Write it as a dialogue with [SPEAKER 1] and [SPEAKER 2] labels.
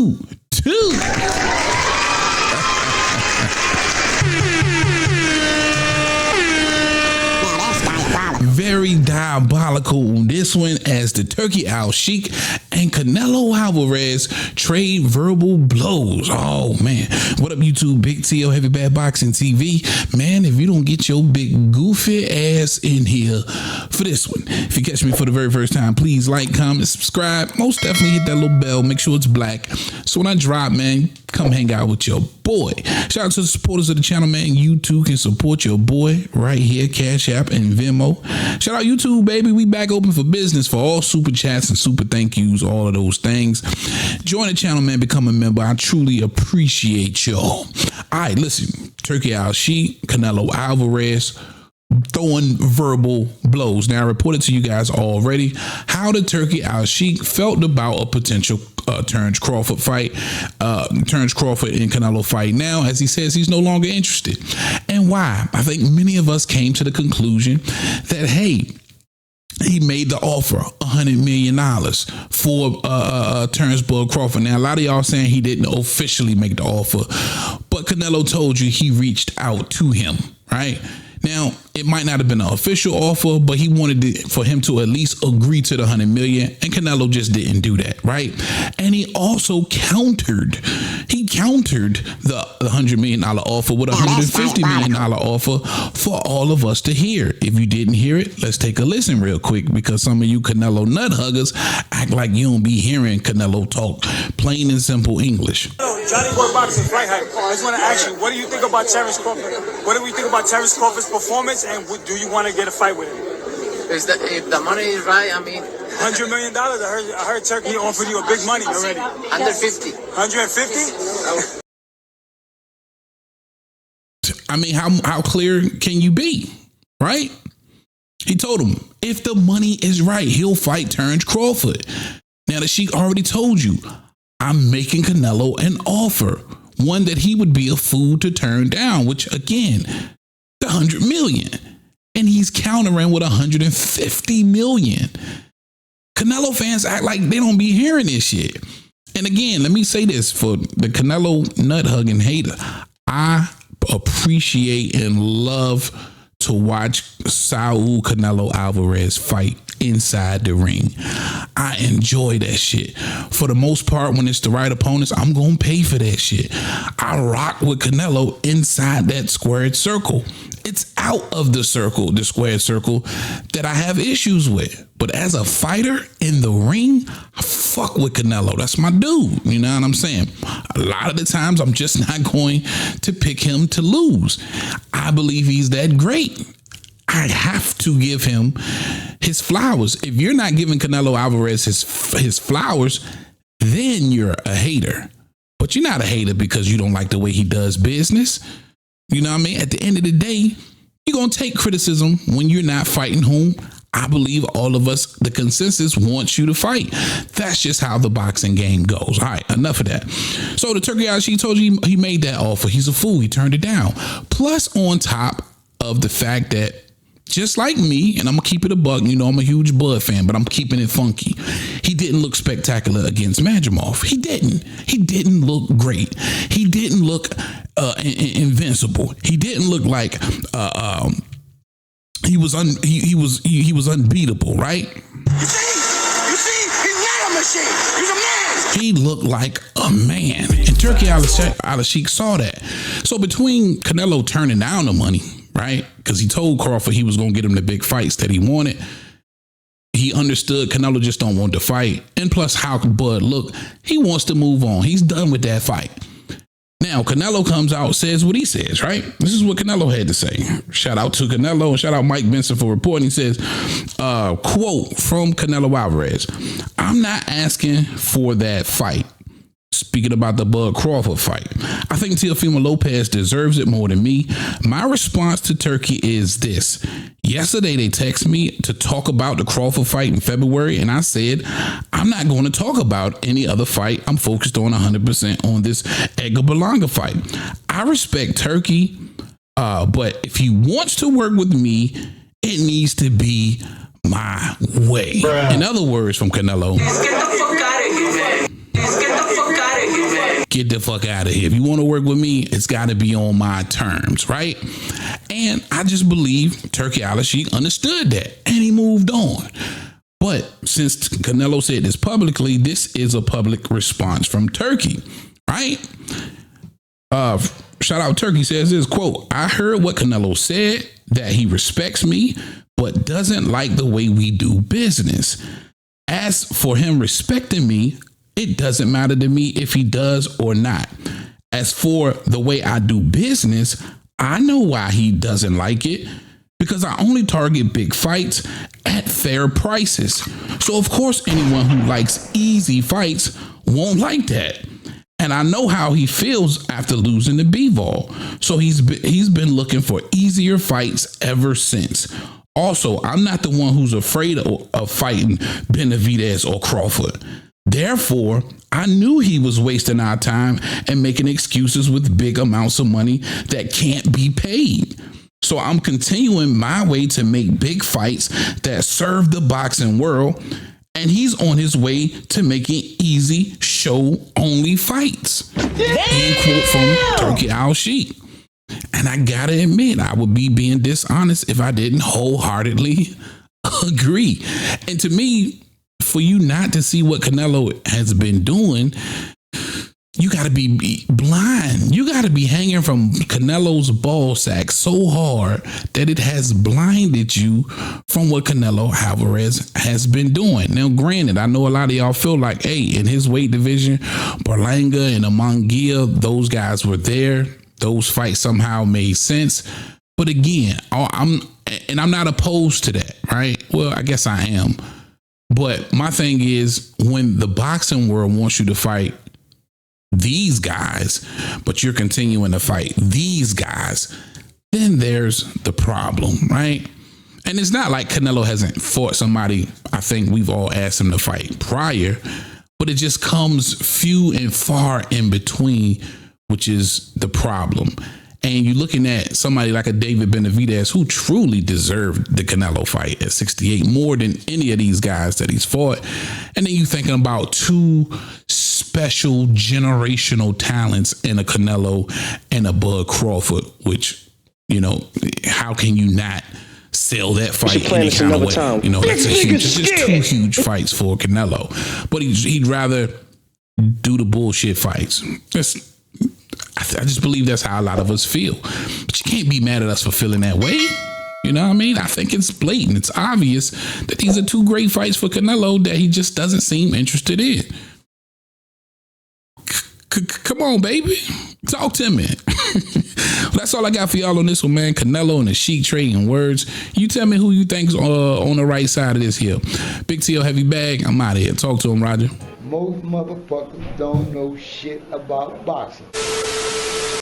[SPEAKER 1] 2-2. Very diabolical on this one as the Turki Alalshikh and Canelo Alvarez trade verbal blows. Oh man, what up YouTube? Big T.O. Heavy Bad Boxing TV. Man, if you don't get your big goofy ass in here for this one, if you catch me for the very first time, please like, comment, subscribe. Most definitely hit that little bell. Make sure it's black, so when I drop, man, come hang out with your boy. Shout out to the supporters of the channel, man. You too can support your boy right here, Cash App and Venmo. Shout out YouTube, baby. We back open for business for all super chats and super thank yous, all of those things. Join the channel, man. Become a member. I truly appreciate y'all. All right, listen. Turki Alalshikh, Canelo Alvarez throwing verbal blows. Now, I reported to you guys already how the Turki Alalshikh felt about a potential Terence Crawford fight, Terence Crawford and Canelo fight now, as he says he's no longer interested. And why? I think many of us came to the conclusion that, hey, he made the offer $100 million for Terence Bud Crawford. Now, a lot of y'all saying he didn't officially make the offer, but Canelo told you he reached out to him, right? Now, it might not have been an official offer, but he wanted for him to at least agree to the $100 million, and Canelo just didn't do that, right? And he also countered the $100 million offer with a $150 million offer for all of us to hear. If you didn't hear it, let's take a listen real quick, because some of you Canelo nut huggers act like you don't be hearing Canelo talk plain and simple English.
[SPEAKER 2] Johnny Boy Boxing Flight Hype. I just want to ask you, what do you think about Terence Crawford? What do we think about Terence Crawford's performance, and do you want to get a fight with him?
[SPEAKER 3] If the money is right, I mean,
[SPEAKER 2] $100 million. I heard Turkey offered you a big money already.
[SPEAKER 3] 150.
[SPEAKER 2] 150?
[SPEAKER 1] I mean, how clear can you be, right? He told him, if the money is right, he'll fight Terence Crawford. Now, the Sheik already told you, I'm making Canelo an offer, one that he would be a fool to turn down, which again, the $100 million. And he's countering with $150 million. Canelo fans act like they don't be hearing this shit. And again, let me say this for the Canelo nut hugging hater. I appreciate and love to watch Saul Canelo Alvarez fight inside the ring. I enjoy that shit. For the most part, when it's the right opponents, I'm gonna pay for that shit. I rock with Canelo inside that squared circle. It's out of the circle, the squared circle, that I have issues with. But as a fighter in the ring, I fuck with Canelo. That's my dude. You know what I'm saying? A lot of the times, I'm just not going to pick him to lose. I believe he's that great. I have to give him his flowers. If you're not giving Canelo Alvarez his flowers, then you're a hater. But you're not a hater because you don't like the way he does business. You know what I mean? At the end of the day, you're going to take criticism when you're not fighting whom I believe all of us, the consensus wants you to fight. That's just how the boxing game goes. All right, enough of that. So the Turki Alalshikh told you he made that offer. He's a fool. He turned it down. Plus, on top of the fact that, just like me, and I'm going to keep it a buck, you know, I'm a huge Bud fan, but I'm keeping it funky. He didn't look spectacular against Madrimov. He didn't. He didn't look great. He didn't look invincible. He didn't look like he was unbeatable, right?
[SPEAKER 2] You see, he's not a machine. He's a man.
[SPEAKER 1] He looked like a man. And Turki Alalshikh saw that. So between Canelo turning down the money, right? Because he told Crawford he was going to get him the big fights that he wanted. He understood Canelo just don't want to fight. And plus how Bud looked, he wants to move on. He's done with that fight. Now, Canelo comes out, says what he says, right? This is what Canelo had to say. Shout out to Canelo and shout out Mike Benson for reporting. He says, quote from Canelo Alvarez, I'm not asking for that fight. Speaking about the Bud Crawford fight, I think Teofimo Lopez deserves it more than me. My response to Turkey is this. Yesterday, they texted me to talk about the Crawford fight in February, and I said, I'm not going to talk about any other fight. I'm focused on 100% on this Edgar Berlanga fight. I respect Turkey, but if he wants to work with me, it needs to be my way. Bruh. In other words, from Canelo,
[SPEAKER 4] get the fuck out of here, man. Get the fuck out of here.
[SPEAKER 1] get the fuck out of here. If you want to work with me, it's got to be on my terms, right? And I just believe Turki Alalshikh understood that, and he moved on. But since Canelo said this publicly, this is a public response from Turki, right? Shout out Turki says this, quote, I heard what Canelo said, that he respects me, but doesn't like the way we do business. As for him respecting me, it doesn't matter to me if he does or not. As for the way I do business, I know why he doesn't like it, because I only target big fights at fair prices. So of course, anyone who likes easy fights won't like that. And I know how he feels after losing to Bivol. So he's been looking for easier fights ever since. Also, I'm not the one who's afraid of fighting Benavidez or Crawford. Therefore, I knew he was wasting our time and making excuses with big amounts of money that can't be paid. So I'm continuing my way to make big fights that serve the boxing world. And he's on his way to making easy show-only fights. End quote from Turki Alalshikh. And I gotta admit, I would be being dishonest if I didn't wholeheartedly agree. And to me, for you not to see what Canelo has been doing, you got to be blind. You got to be hanging from Canelo's ball sack so hard that it has blinded you from what Canelo Alvarez has been doing. Now, granted, I know a lot of y'all feel like, hey, in his weight division, Berlanga and Amangia, those guys were there. Those fights somehow made sense. But again, I'm not opposed to that, right? Well, I guess I am. But my thing is, when the boxing world wants you to fight these guys, but you're continuing to fight these guys, then there's the problem, right? And it's not like Canelo hasn't fought somebody I think we've all asked him to fight prior, but it just comes few and far in between, which is the problem. And you're looking at somebody like a David Benavidez who truly deserved the Canelo fight at 68 more than any of these guys that he's fought. And then you're thinking about two special generational talents in a Canelo and a Bud Crawford, which, you know, how can you not sell that fight any kind of way? Time. You know, that's just two huge fights for Canelo. But he'd rather do the bullshit fights. I just believe that's how a lot of us feel. But you can't be mad at us for feeling that way. You know what I mean? I think it's blatant. It's obvious that these are two great fights for Canelo that he just doesn't seem interested in. Come on, baby. Talk to me. Well, that's all I got for y'all on this one, man. Canelo and the Sheik trading words. You tell me who you think's on the right side of this here. Big TL Heavy Bag. I'm out of here. Talk to him, Roger.
[SPEAKER 4] Most motherfuckers don't know shit about boxing.